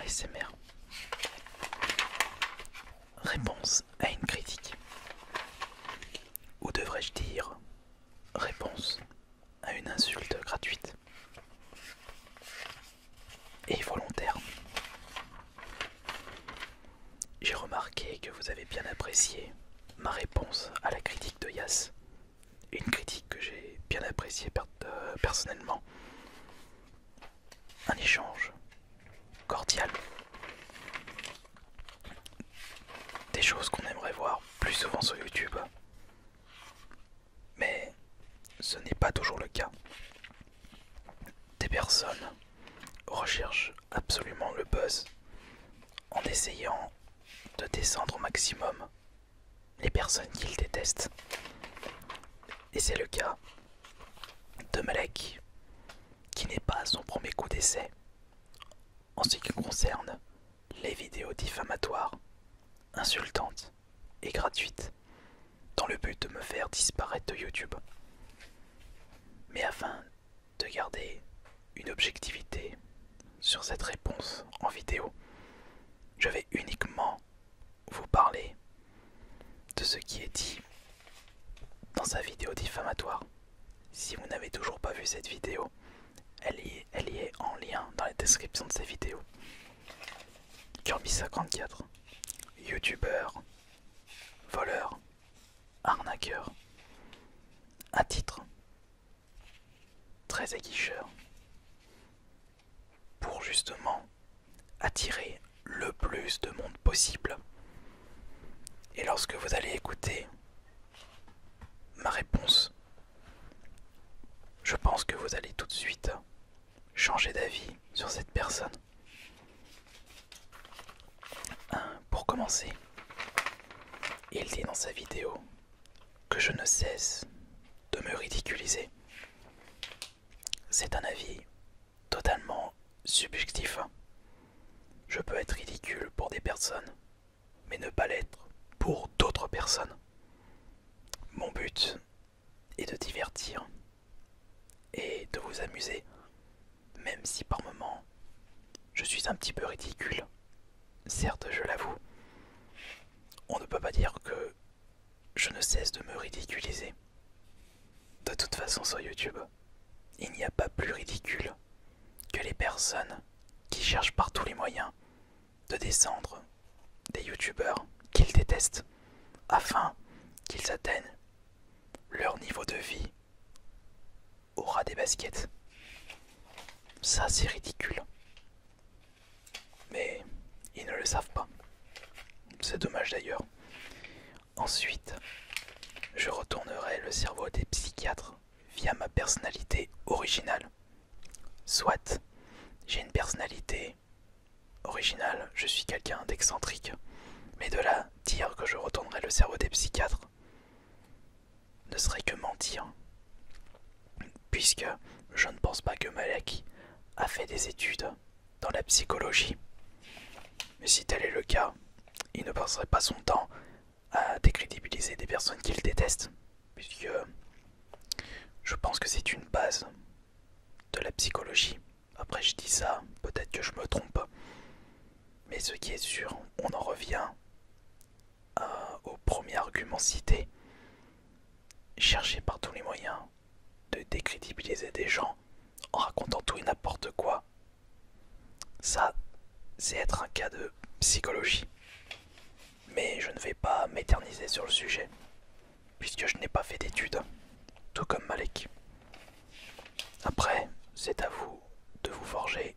ASMR. Réponse à une critique. Ou devrais-je dire réponse à une insulte gratuite et volontaire. J'ai remarqué que vous avez bien apprécié ma réponse à la critique de Yas. Une critique que j'ai bien appréciée personnellement. Un échange cordial. Des choses qu'on aimerait voir plus souvent sur YouTube. Mais ce n'est pas toujours le cas. Des personnes recherchent absolument le buzz en essayant de descendre au maximum les personnes qu'ils détestent. Et c'est le cas de Malek, qui n'est pas à son premier coup d'essai en ce qui concerne les vidéos diffamatoires, insultantes et gratuites, dans le but de me faire disparaître de YouTube. Mais afin de garder une objectivité sur cette réponse en vidéo, je vais uniquement vous parler de ce qui est dit dans sa vidéo diffamatoire. Si vous n'avez toujours pas vu cette vidéo, elle y est en lien dans la description de cette vidéo. Kirby54, youtubeur, voleur, arnaqueur, à titre très aguicheur, pour justement attirer le plus de monde possible. Et lorsque vous allez écouter ma réponse, je pense que vous allez tout de suite changer d'avis sur cette personne. Pour commencer, il dit dans sa vidéo que je ne cesse de me ridiculiser. C'est un avis totalement subjectif. Je peux être ridicule pour des personnes, mais ne pas l'être pour d'autres personnes. Mon but est de divertir et de vous amuser, même si par moments je suis un petit peu ridicule. Certes, je l'avoue. On ne peut pas dire que je ne cesse de me ridiculiser. De toute façon, sur YouTube, il n'y a pas plus ridicule que les personnes qui cherchent par tous les moyens de descendre des youtubeurs qu'ils détestent afin qu'ils atteignent leur niveau de vie au ras des baskets. Ça, c'est ridicule. Mais ils ne le savent pas. C'est dommage d'ailleurs. Ensuite, je retournerai le cerveau des psychiatres via ma personnalité originale. Soit j'ai une personnalité originale, je suis quelqu'un d'excentrique, mais de là dire que je retournerai le cerveau des psychiatres ne serait que mentir, puisque je ne pense pas que Malek a fait des études dans la psychologie. Mais si tel est le cas, il ne passerait pas son temps à décrédibiliser des personnes qu'il déteste, puisque je pense que c'est une base de la psychologie. Après, je dis ça, peut-être que je me trompe, mais ce qui est sûr, on en revient au premier argument cité. Chercher par tous les moyens de décrédibiliser des gens en racontant tout et n'importe quoi, ça, c'est être un cas de psychologie. Mais je ne vais pas m'éterniser sur le sujet, puisque je n'ai pas fait d'études, tout comme Malek. Après, c'est à vous de vous forger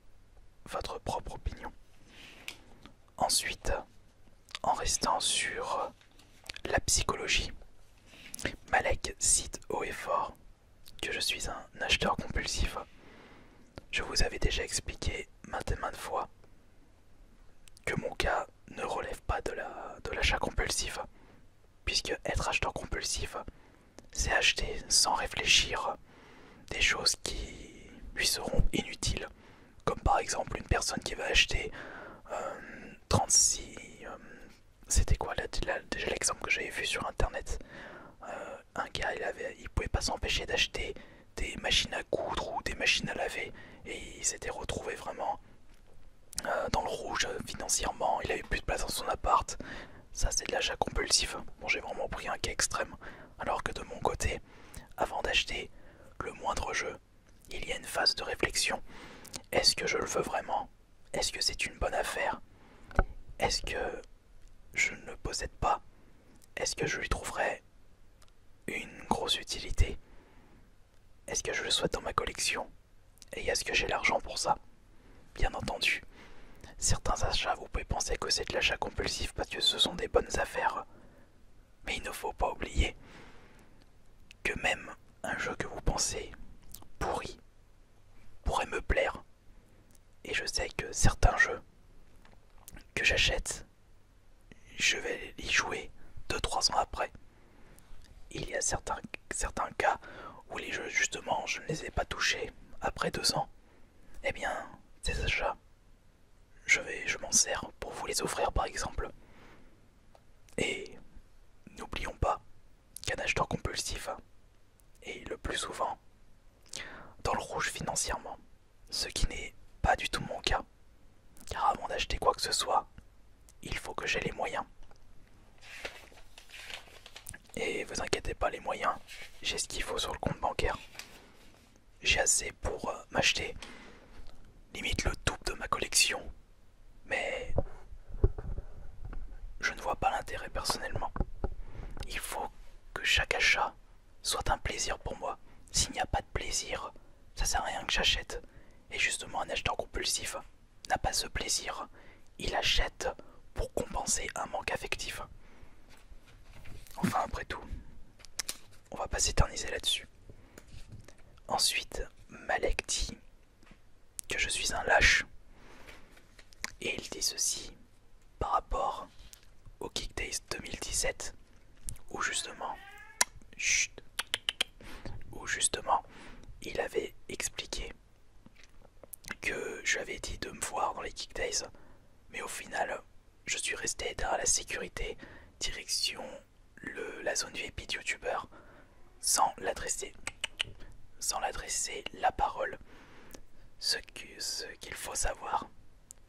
votre propre opinion. Ensuite, en restant sur la psychologie, Malek cite haut et fort que je suis un acheteur compulsif. Je vous avais déjà expliqué maintes et maintes fois que mon cas ne relève pas de l'achat compulsif, puisque être acheteur compulsif, c'est acheter sans réfléchir des choses qui lui seront inutiles, comme par exemple une personne qui va acheter 36... c'était quoi déjà l'exemple que j'avais vu sur internet. Un gars, il pouvait pas s'empêcher d'acheter des machines à coudre ou des machines à laver, et il s'était retrouvé vraiment dans le rouge financièrement, il avait plus de place dans son appart. Ça, c'est de l'achat compulsif. Bon, j'ai vraiment pris un cas extrême. Alors que de mon côté, avant d'acheter le moindre jeu, il y a une phase de réflexion. Est-ce que je le veux vraiment? Est-ce que c'est une bonne affaire? Est-ce que je ne le possède pas? Est-ce que je lui trouverais une grosse utilité? Est-ce que je le souhaite dans ma collection? Et est-ce que j'ai l'argent pour ça? Bien entendu, certains achats, vous pouvez penser que c'est de l'achat compulsif parce que ce sont des bonnes affaires. Mais il ne faut pas oublier que même un jeu que vous pensez pourri pourrait me plaire. Et je sais que certains jeux que j'achète, je vais y jouer 2-3 ans après. Il y a certains cas où les jeux, justement, je ne les ai pas touchés après 2 ans. Eh bien, ces achats, je m'en sers pour vous les offrir par exemple. Et n'oublions pas qu'un acheteur compulsif est le plus souvent dans le rouge financièrement, ce qui n'est pas du tout mon cas, car avant d'acheter quoi que ce soit, il faut que j'ai les moyens. Et vous inquiétez pas, les moyens, j'ai ce qu'il faut sur le compte bancaire. J'ai assez pour m'acheter limite le double de ma collection, mais je ne vois pas l'intérêt personnellement. Il faut que chaque achat soit un plaisir pour moi. S'il n'y a pas de plaisir, ça sert à rien que j'achète. Et justement, un acheteur compulsif n'a pas ce plaisir. Il achète pour compenser un manque affectif. Enfin, après tout, on va pas s'éterniser là-dessus. Ensuite, Malek dit que je suis un lâche. Et il dit ceci par rapport au Geek Days 2017, où justement, il avait expliqué que j'avais dit de me voir dans les Geek Days, mais au final, je suis resté derrière la sécurité, direction la zone VIP de youtubeur, sans l'adresser la parole. Ce qu'il faut savoir,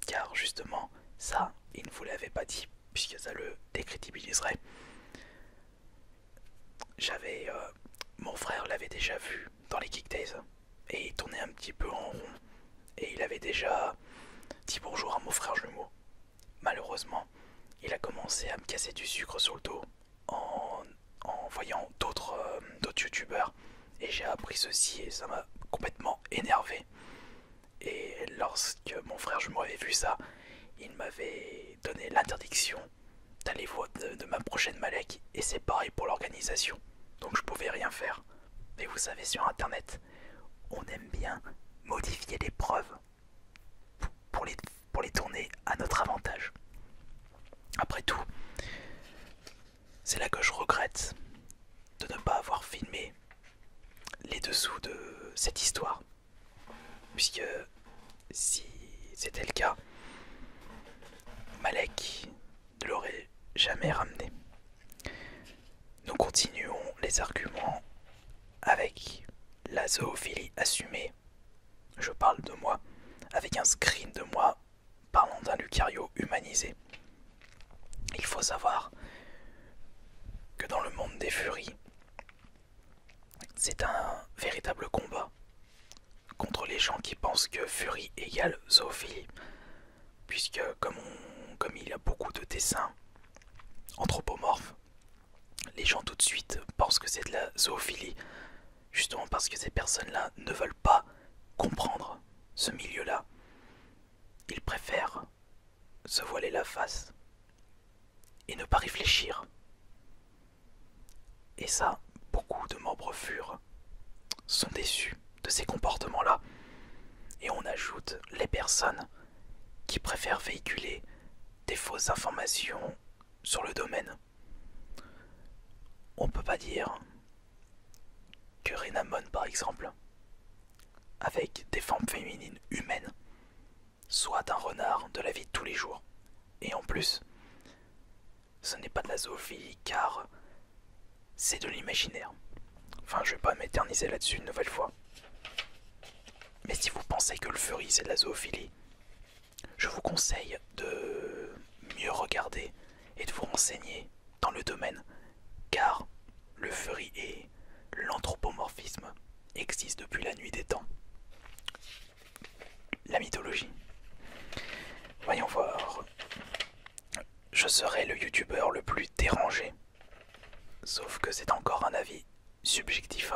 car justement, ça, il ne vous l'avait pas dit, puisque ça le décrédibiliserait. Mon frère l'avait déjà vu dans les Geek Days, et il tournait un petit peu en rond, et il avait déjà dit bonjour à mon frère jumeau. Malheureusement, il a commencé à me casser du sucre sur le dos en voyant d'autres youtubeurs, et j'ai appris ceci et ça m'a complètement énervé. Et lorsque mon frère jumeau avait vu ça, il m'avait donné l'interdiction d'aller voir de ma prochaine Malek, et c'est pareil pour l'organisation, donc je pouvais rien faire. Mais vous savez, sur internet, on aime bien modifier les preuves pour les tourner à notre avantage. Après tout, c'est là que je regrette de ne pas avoir filmé les dessous de cette histoire, puisque si c'était le cas, Malek ne l'aurait jamais ramené. Nous continuons les arguments avec la zoophilie assumée. Je parle de moi, avec un screen de moi parlant d'un Lucario humanisé. Il faut savoir que dans le monde des furies, c'est un véritable combat contre les gens qui pensent que furie égale zoophilie, puisque comme il y a beaucoup de dessins anthropomorphes, les gens tout de suite pensent que c'est de la zoophilie, justement parce que ces personnes-là ne veulent pas comprendre ce milieu-là. Ils préfèrent se voiler la face et ne pas réfléchir. Et ça, beaucoup de membres FUR sont déçus de ces comportements-là. Et on ajoute les personnes qui préfèrent véhiculer des fausses informations sur le domaine. On peut pas dire que Renamon, par exemple, avec des formes féminines humaines, soit un renard de la vie de tous les jours. Et en plus, ce n'est pas de la zoophilie car c'est de l'imaginaire. Enfin, je vais pas m'éterniser là-dessus une nouvelle fois. Mais si vous pensez que le furry c'est de la zoophilie, je vous conseille de regarder et de vous renseigner dans le domaine, car le furry et l'anthropomorphisme existent depuis la nuit des temps. La mythologie. Voyons voir. Je serai le youtubeur le plus dérangé. Sauf que c'est encore un avis subjectif.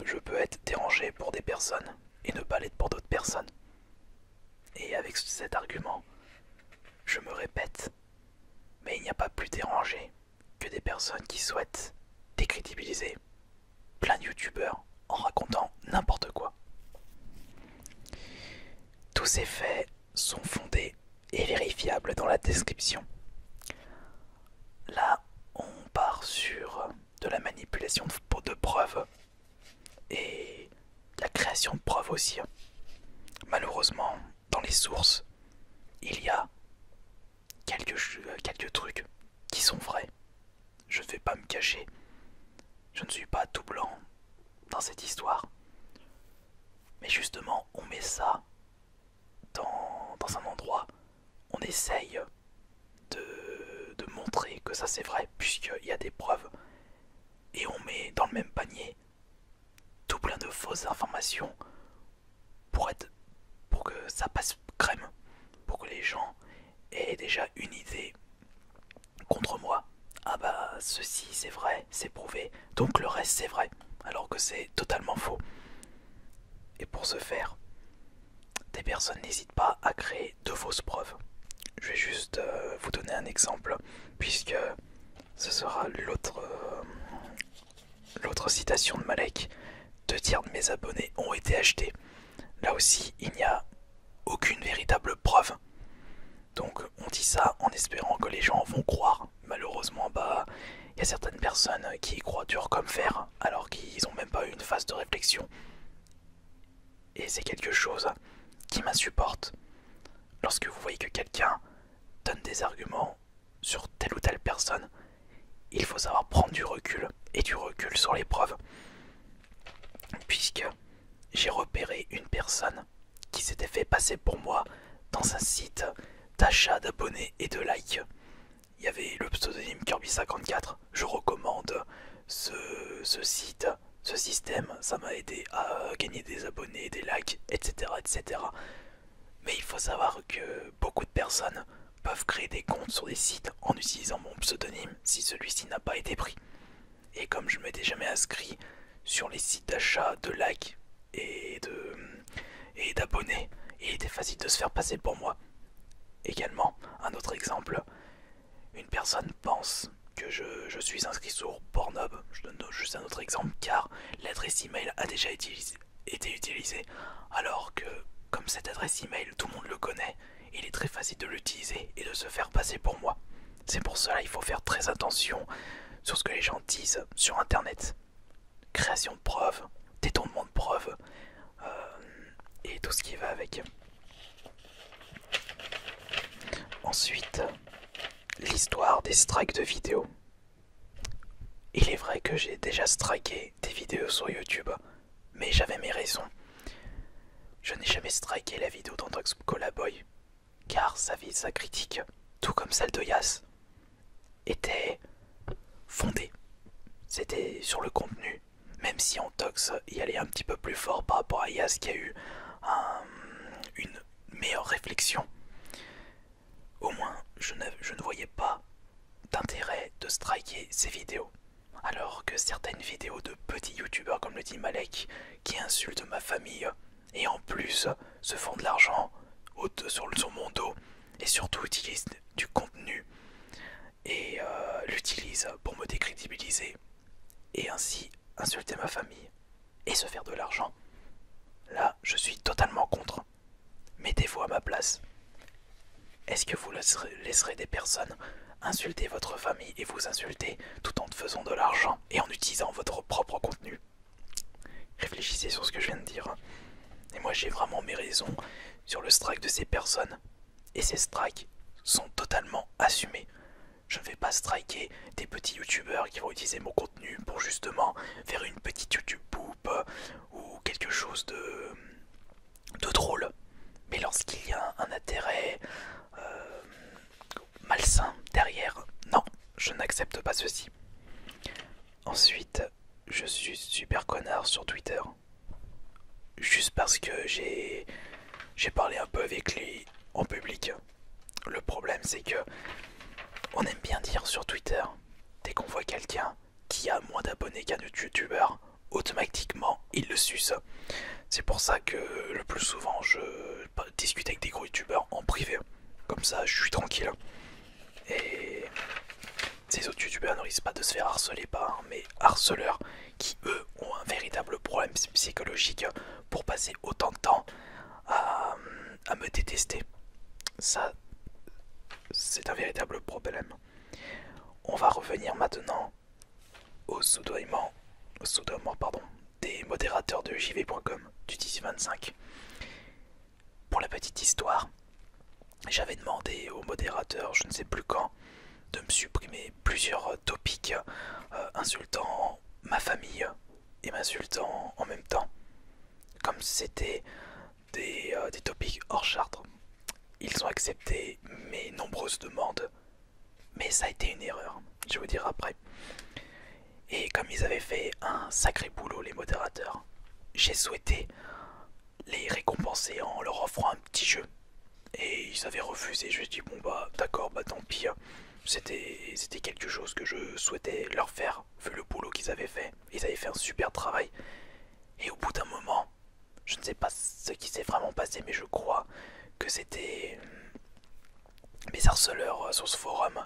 Je peux être dérangé pour des personnes et ne pas l'être pour d'autres personnes. Et avec cet argument, je me répète, mais il n'y a pas plus dérangé que des personnes qui souhaitent décrédibiliser plein de youtubeurs en racontant n'importe quoi. Tous ces faits sont fondés et vérifiables dans la description. Là, on part sur de la manipulation de preuves et la création de preuves aussi. Malheureusement, dans les sources, il y a quelques trucs qui sont vrais. Je ne vais pas me cacher. Je ne suis pas tout blanc dans cette histoire. Mais justement, on met ça dans un endroit, on essaye de montrer que ça c'est vrai, puisqu'il y a des preuves. Et on met dans le même panier tout plein de fausses informations pour que ça passe crème, pour que les gens aient déjà une idée contre moi. Ah bah ceci c'est vrai, c'est prouvé, donc le reste c'est vrai, alors que c'est totalement faux. Et pour ce faire, des personnes n'hésitent pas à créer de fausses preuves. Je vais juste vous donner un exemple, puisque ce sera l'autre citation de Malek. 2 tiers de mes abonnés ont été achetés. Là aussi, il n'y a aucune véritable preuve. Donc on dit ça en espérant que les gens vont croire. Malheureusement, bah, il y a certaines personnes qui y croient dur comme fer, alors qu'ils n'ont même pas eu une phase de réflexion. Et c'est quelque chose qui m'insupporte. Lorsque vous voyez que quelqu'un donne des arguments sur telle ou telle personne, il faut savoir prendre du recul, et du recul sur les preuves. Puisque j'ai repéré une personne qui s'était fait passer pour moi dans un site d'achat d'abonnés et de likes. Il y avait le pseudonyme Kirby54. Je recommande ce site, ce système. Ça m'a aidé à gagner des abonnés, des likes, etc., etc. Mais il faut savoir que beaucoup de personnes peuvent créer des comptes sur des sites en utilisant mon pseudonyme si celui-ci n'a pas été pris. Et comme je m'étais jamais inscrit sur les sites d'achat de likes et d'abonnés, il était facile de se faire passer pour moi. Également, un autre exemple, une personne pense que je suis inscrit sur Pornhub. Je donne juste un autre exemple, car l'adresse email a déjà été utilisée, alors que comme cette adresse email tout le monde le connaît, il est très facile de l'utiliser et de se faire passer pour moi. C'est pour cela qu'il faut faire très attention sur ce que les gens disent sur internet. Création de preuves, détournement de preuves, et tout ce qui va avec. Ensuite, l'histoire des strikes de vidéos. Il est vrai que j'ai déjà striké des vidéos sur YouTube, mais j'avais mes raisons. Je n'ai jamais striké la vidéo d'Androx Colaboy, car sa critique, tout comme celle de Yas, était fondée. C'était sur le contenu, même si Antox y allait un petit peu plus fort par rapport à Yas qui a eu une meilleure réflexion. Au moins, je ne voyais pas d'intérêt de striker ces vidéos. Alors que certaines vidéos de petits youtubeurs comme le dit Malek, qui insultent ma famille, et en plus se font de l'argent sur mon dos, et surtout utilisent du contenu, et l'utilisent pour me décrédibiliser, et ainsi insulter ma famille, et se faire de l'argent. Là, je suis totalement contre. Mettez-vous à ma place. Est-ce que vous laisserez des personnes insulter votre famille et vous insulter tout en faisant de l'argent et en utilisant votre propre contenu? Réfléchissez sur ce que je viens de dire. Et moi j'ai vraiment mes raisons sur le strike de ces personnes. Et ces strikes sont totalement assumés. Je ne vais pas striker des petits youtubeurs qui vont utiliser mon contenu pour justement faire une petite YouTube poop ou quelque chose de drôle. Mais lorsqu'il y a un intérêt je n'accepte pas ceci. Ensuite, je suis super connard sur Twitter. Juste parce que j'ai parlé un peu avec lui en public. Le problème c'est que on aime bien dire sur Twitter, dès qu'on voit quelqu'un qui a moins d'abonnés qu'un autre youtubeur, automatiquement il le suce. C'est pour ça que le plus souvent je discute avec des gros youtubeurs en privé. Comme ça je suis tranquille. Et ces autres youtubeurs ne risquent pas de se faire harceler par mes harceleurs qui eux ont un véritable problème psychologique pour passer autant de temps à me détester. Ça, c'est un véritable problème. On va revenir maintenant au pseudonyme des modérateurs de jv.com du 10-25. Pour la petite histoire, j'avais demandé aux modérateurs, je ne sais plus quand, de me supprimer plusieurs topics insultant ma famille et m'insultant en même temps. Comme c'était des topics hors charte, ils ont accepté mes nombreuses demandes, mais ça a été une erreur, je vais vous dire après. Et comme ils avaient fait un sacré boulot les modérateurs, j'ai souhaité les récompenser en leur offrant un petit jeu. Et ils avaient refusé, je dis bon bah d'accord, bah tant pis. C'était quelque chose que je souhaitais leur faire, vu le boulot qu'ils avaient fait. Ils avaient fait un super travail. Et au bout d'un moment, je ne sais pas ce qui s'est vraiment passé, mais je crois que c'était mes harceleurs sur ce forum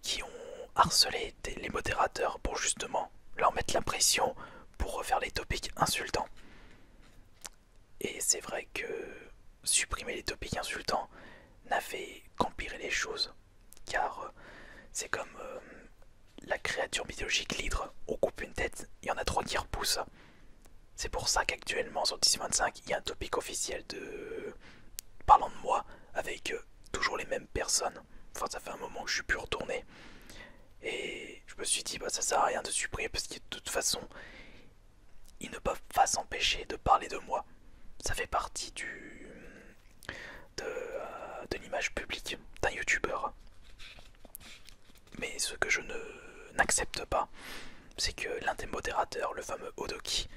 qui ont harcelé les modérateurs pour justement leur mettre la pression pour refaire les topics insultants. Et c'est vrai que supprimer les topics insultants n'a fait qu'empirer les choses, car c'est comme la créature mythologique l'hydre, on coupe une tête, il y en a trois qui repoussent. C'est pour ça qu'actuellement sur 10-25, il y a un topic officiel de parlant de moi avec toujours les mêmes personnes. Enfin, ça fait un moment que je suis plus retourné. Et je me suis dit, bah ça sert à rien de supprimer parce que de toute façon, ils ne peuvent pas s'empêcher de parler de moi. Ça fait partie de l'image publique d'un youtubeur. Mais ce que je n'accepte pas, c'est que l'un des modérateurs, le fameux Odoki,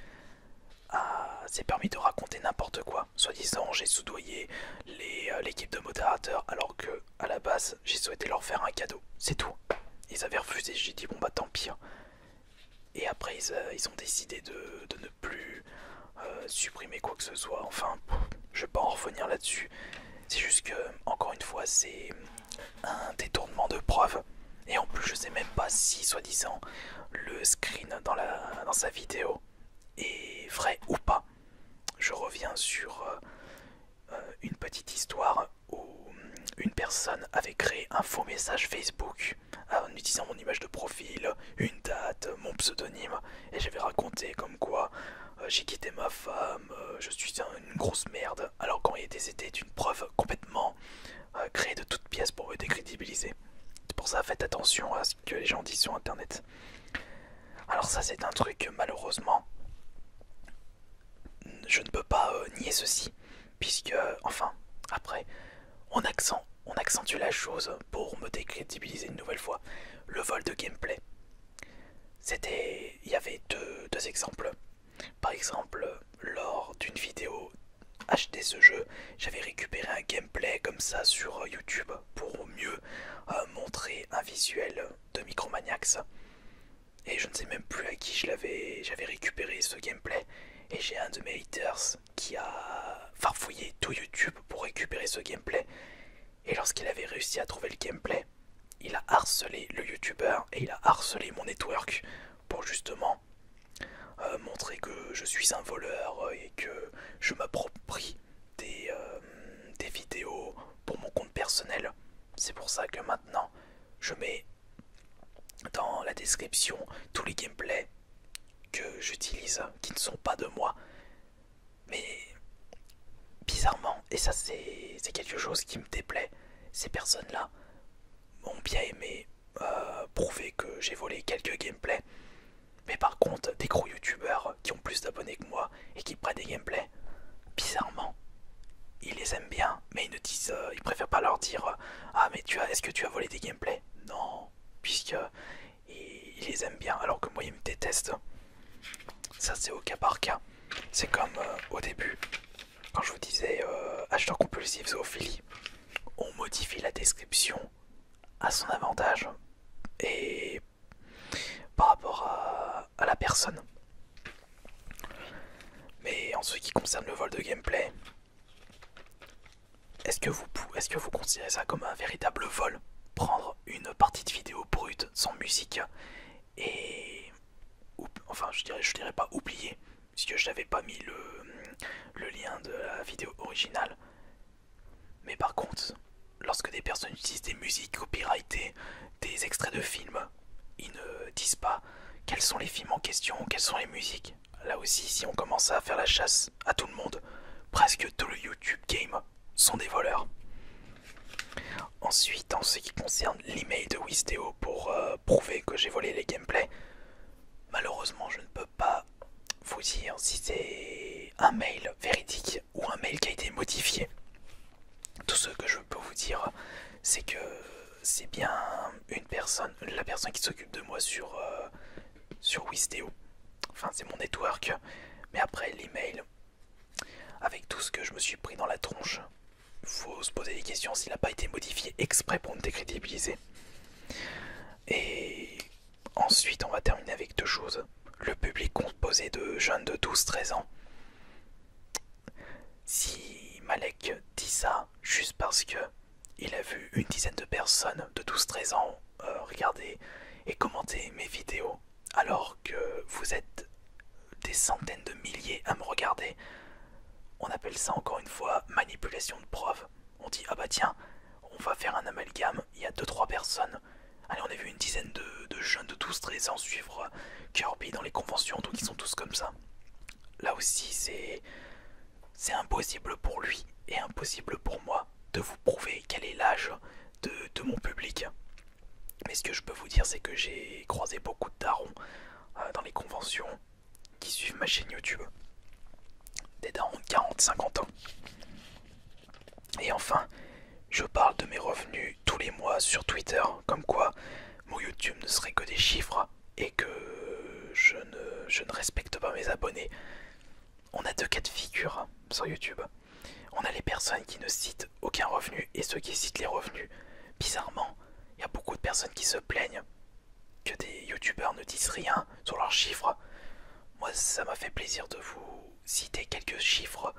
s'est permis de raconter n'importe quoi. Soi-disant, j'ai soudoyé l'équipe de modérateurs, alors que à la base, j'ai souhaité leur faire un cadeau. C'est tout. Ils avaient refusé, j'ai dit bon bah tant pis. Et après, ils ont décidé de ne plus supprimer quoi que ce soit. Enfin, je vais pas en revenir là-dessus. C'est juste que, encore une fois, c'est un détournement de preuves. Et en plus, je sais même pas si, soi-disant, le screen dans sa vidéo est vrai ou pas. Je reviens sur une petite histoire où une personne avait créé un faux message Facebook en utilisant mon image de profil, une date, mon pseudonyme, et j'avais raconté comme quoi j'ai quitté ma femme, je suis une grosse merde, alors qu'en réalité c'était une preuve complètement créée de toutes pièces pour me décrédibiliser. C'est pour ça, faites attention à ce que les gens disent sur internet. Alors ça, c'est un truc, malheureusement, je ne peux pas nier ceci, puisque, enfin, après, on accentue la chose pour me décrédibiliser une nouvelle fois. Le vol de gameplay. Il y avait deux exemples. Par exemple, lors d'une vidéo acheter ce jeu, j'avais récupéré un gameplay comme ça sur YouTube pour mieux montrer un visuel de Micromaniacs. Et je ne sais même plus à qui j'avais récupéré ce gameplay. Et j'ai un de mes haters qui a farfouillé tout YouTube pour récupérer ce gameplay. Et lorsqu'il avait réussi à trouver le gameplay, il a harcelé le youtubeur et il a harcelé mon network pour justement montrer que je suis un voleur et que je m'approprie des vidéos pour mon compte personnel. C'est pour ça que maintenant je mets dans la description tous les gameplays que j'utilise qui ne sont pas de moi. Mais bizarrement, et ça c'est quelque chose qui me déplaît, ces personnes-là ont bien aimé prouver que j'ai volé quelques gameplays. Mais par contre, des gros youtubeurs qui ont plus d'abonnés que moi et qui prennent des gameplays, bizarrement, ils les aiment bien, mais ils préfèrent pas leur dire ah mais est-ce que tu as volé des gameplays? Non, puisque ils les aiment bien alors que moi ils me détestent. Ça c'est au cas par cas. C'est comme au début, quand je vous disais acheteur compulsif zoophilie, on modifie la description à son avantage et par rapport à la personne. Mais en ce qui concerne le vol de gameplay, est-ce que vous considérez ça comme un véritable vol? Prendre une partie de vidéo brute sans musique et... Enfin je dirais pas oublier, puisque je n'avais pas mis le lien de la vidéo originale. Mais par contre, lorsque des personnes utilisent des musiques copyrightées, des extraits de films, ils ne disent pas quels sont les films en question, quelles sont les musiques. Là aussi, si on commence à faire la chasse à tout le monde, presque tout le YouTube game sont des voleurs. Ensuite, en ce qui concerne l'email de Wisdeo pour prouver que j'ai volé les gameplays, malheureusement je ne peux pas vous dire si c'est un mail véridique ou un mail qui a été modifié. Tout ce que je peux vous dire, c'est que c'est bien la personne qui s'occupe de moi sur Wisdeo. Enfin, c'est mon network. Mais après, l'email, avec tout ce que je me suis pris dans la tronche, faut se poser des questions s'il n'a pas été modifié exprès pour me décrédibiliser. Et ensuite, on va terminer avec deux choses. Le public composé de jeunes de 12-13 ans. Si Malek dit ça juste parce que il a vu une dizaine de personnes de 12-13 ans regarder et commenter mes vidéos, alors que vous êtes des centaines de milliers à me regarder, on appelle ça encore une fois manipulation de preuves. On dit ah bah tiens, on va faire un amalgame, il y a 2-3 personnes. Allez, on a vu une dizaine de jeunes de 12-13 ans suivre Kirby dans les conventions, donc ils sont tous comme ça. Là aussi c'est impossible pour lui et impossible pour moi de vous prouver quel est l'âge de mon public. Mais ce que je peux vous dire, c'est que j'ai croisé beaucoup de darons dans les conventions qui suivent ma chaîne YouTube. Des darons de 40-50 ans. Et enfin, je parle de mes revenus tous les mois sur Twitter, comme quoi mon YouTube ne serait que des chiffres et que je ne respecte pas mes abonnés. On a deux cas de figure sur YouTube. On a les personnes qui ne citent aucun revenu et ceux qui citent les revenus. Bizarrement, il y a beaucoup de personnes qui se plaignent que des youtubeurs ne disent rien sur leurs chiffres. Moi, ça m'a fait plaisir de vous citer quelques chiffres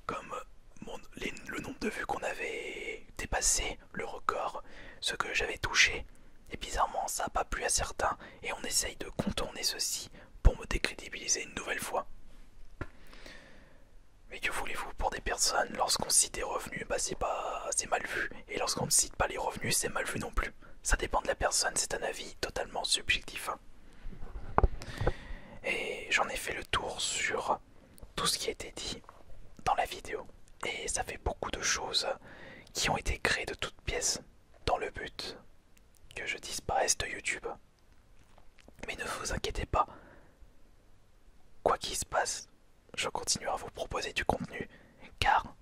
comme le nombre de vues qu'on avait dépassé, le record, ce que j'avais touché. Et bizarrement, ça n'a pas plu à certains et on essaye de contourner ceci pour me décrédibiliser une nouvelle fois. Mais que voulez-vous, pour des personnes, lorsqu'on cite des revenus, bah c'est mal vu. Et lorsqu'on ne cite pas les revenus, c'est mal vu non plus. Ça dépend de la personne, c'est un avis totalement subjectif. Et j'en ai fait le tour sur tout ce qui a été dit dans la vidéo. Et ça fait beaucoup de choses qui ont été créées de toutes pièces dans le but que je disparaisse de YouTube. Mais ne vous inquiétez pas, quoi qu'il se passe, je continuerai à vous proposer du contenu, car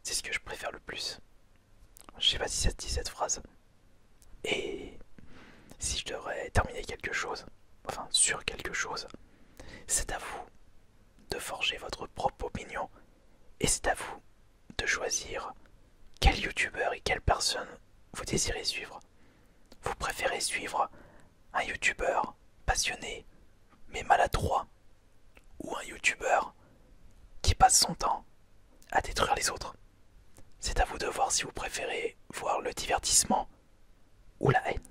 c'est ce que je préfère le plus. Je sais pas si ça se dit cette phrase. Et si je devrais terminer quelque chose, enfin sur quelque chose, c'est à vous de forger votre propre opinion, et c'est à vous de choisir quel youtubeur et quelle personne vous désirez suivre. Vous préférez suivre un youtubeur passionné mais maladroit, ou un youtubeur qui passe son temps à détruire les autres. C'est à vous de voir si vous préférez voir le divertissement ou la haine.